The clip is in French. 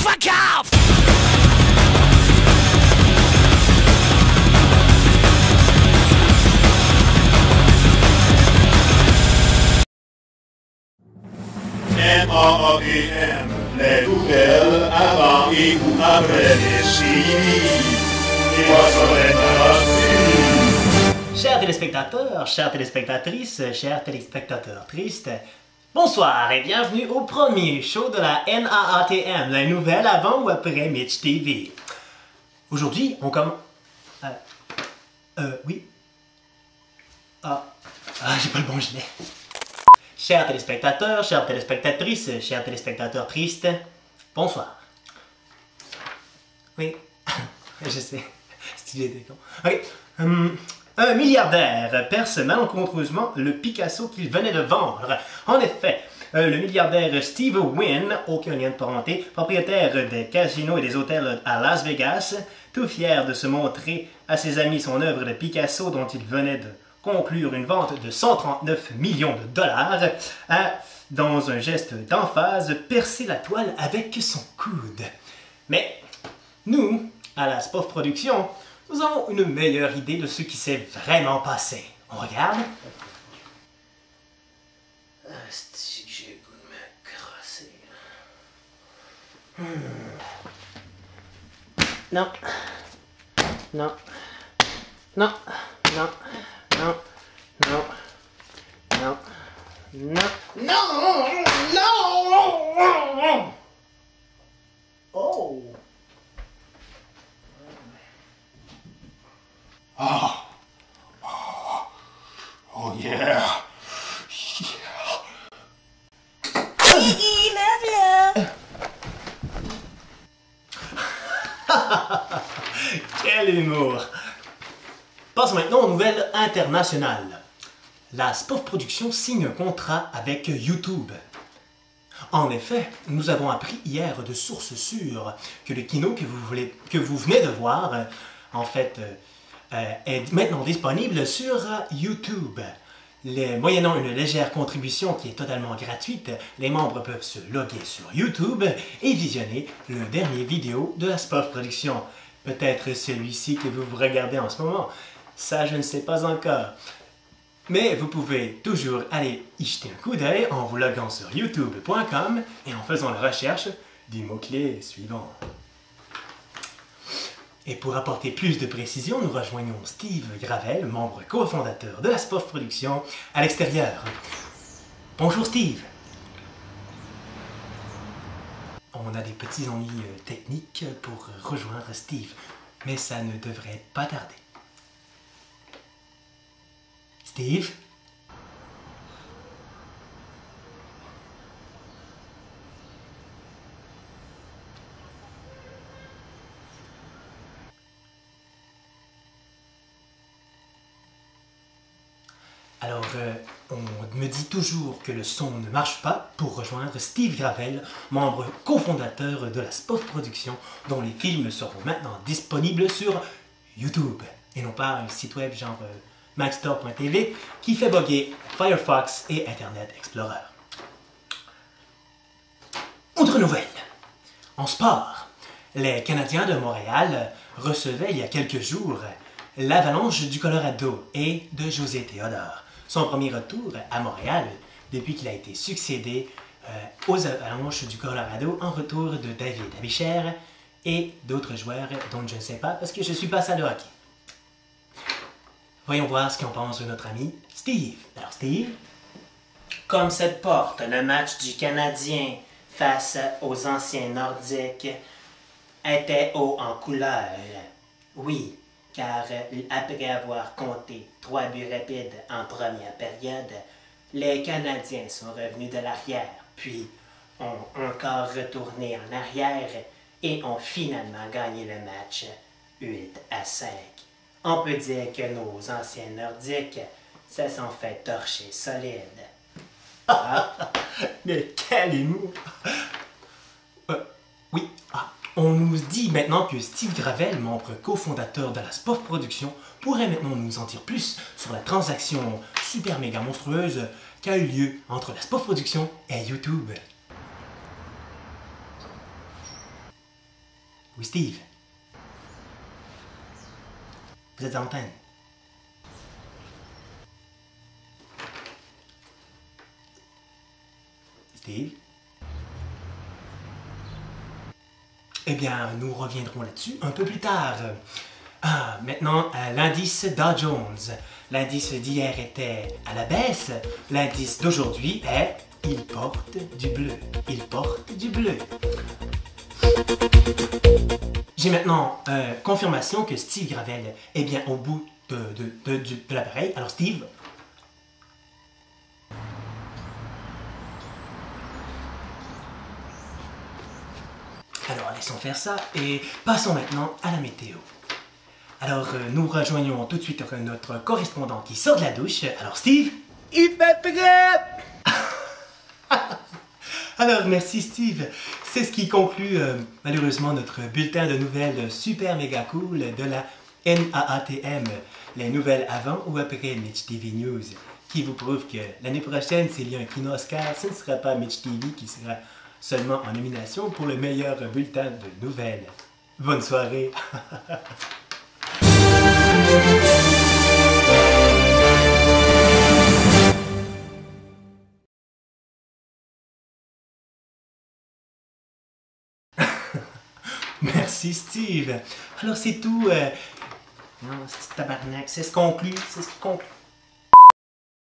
fuck off! M-A-A-D-M, les nouvelles avant et ou après les signes. Et moi, ça va être Chers téléspectateurs, chères téléspectatrices, chers téléspectateurs tristes, bonsoir et bienvenue au premier show de la NAATM, la nouvelle avant ou après Mitch TV. Aujourd'hui, on commence... oui? J'ai pas le bon gilet. Chers téléspectateurs, chères téléspectatrices, chers téléspectateurs tristes, bonsoir. Oui, je sais, stylé des cons. Ok, un milliardaire perce malencontreusement le Picasso qu'il venait de vendre. En effet, le milliardaire Steve Wynn, aucun lien de parenté, propriétaire des casinos et des hôtels à Las Vegas, tout fier de se montrer à ses amis son œuvre de Picasso dont il venait de conclure une vente de 139 millions de dollars, a, dans un geste d'emphase, percé la toile avec son coude. Mais nous, à la Spoff Production, nous avons une meilleure idée de ce qui s'est vraiment passé. On regarde? Asti, j'ai le goût de me crosser. Non. Non. Non. Non. Non. Non. Non. Non. Non. Non. Oh. Oh yeah! Quel humour! Passons maintenant aux nouvelles internationales. La Spoff Production signe un contrat avec YouTube. En effet, nous avons appris hier de sources sûres que le kino que vous venez de voir, est maintenant disponible sur YouTube. Moyennant une légère contribution qui est totalement gratuite, les membres peuvent se loguer sur YouTube et visionner le dernier vidéo de la Spoff Production. Peut-être celui-ci que vous regardez en ce moment. Ça, je ne sais pas encore. Mais vous pouvez toujours aller y jeter un coup d'œil en vous loguant sur youtube.com et en faisant la recherche des mots-clés suivants. Et pour apporter plus de précision, nous rejoignons Steve Gravel, membre cofondateur de la Spoff Production, à l'extérieur. Bonjour Steve! On a des petits ennuis techniques pour rejoindre Steve, mais ça ne devrait pas tarder. Steve? Alors, on me dit toujours que le son ne marche pas pour rejoindre Steve Gravel, membre cofondateur de la Spoff Production, dont les films seront maintenant disponibles sur YouTube, et non pas un site web genre maxstore.tv qui fait bugger Firefox et Internet Explorer. Autre nouvelle. En sport, les Canadiens de Montréal recevaient il y a quelques jours l'Avalanche du Colorado et de José Théodore. Son premier retour à Montréal depuis qu'il a été succédé aux Avalanches du Colorado en retour de David Abichère et d'autres joueurs dont je ne sais pas parce que je ne suis pas ça de hockey. Voyons voir ce qu'en pense notre ami Steve. Alors Steve? Comme cette porte, le match du Canadien face aux anciens Nordiques était haut en couleur. Oui, car après avoir compté 3 buts rapides en première période, les Canadiens sont revenus de l'arrière, puis ont encore retourné en arrière et ont finalement gagné le match 8-5. On peut dire que nos anciens Nordiques se sont fait torcher solide. Mais quel humour! Oui, on nous dit maintenant que Steve Gravel, membre cofondateur de la Spoff Production, pourrait maintenant nous en dire plus sur la transaction super méga monstrueuse qui a eu lieu entre la Spoff Production et YouTube. Oui, Steve. Vous êtes en antenne. Steve? Eh bien, nous reviendrons là-dessus un peu plus tard. Ah, maintenant, l'indice Dow Jones. L'indice d'hier était à la baisse. L'indice d'aujourd'hui est « Il porte du bleu ». Il porte du bleu. J'ai maintenant confirmation que Steve Gravel est bien au bout de l'appareil. Alors, Steve... Alors, laissons faire ça et passons maintenant à la météo. Alors, nous rejoignons tout de suite notre correspondant qui sort de la douche. Alors, Steve? Il fait prêt! Alors, merci Steve. C'est ce qui conclut malheureusement notre bulletin de nouvelles super méga cool de la NAATM. Les nouvelles avant ou après Mitch TV News. Qui vous prouve que l'année prochaine, s'il y a un Kino Oscar, ce ne sera pas Mitch TV qui sera seulement en nomination pour le meilleur bulletin de nouvelles. Bonne soirée! Merci Steve. Alors c'est tout. Non, c'est tabarnak. C'est ce qui conclut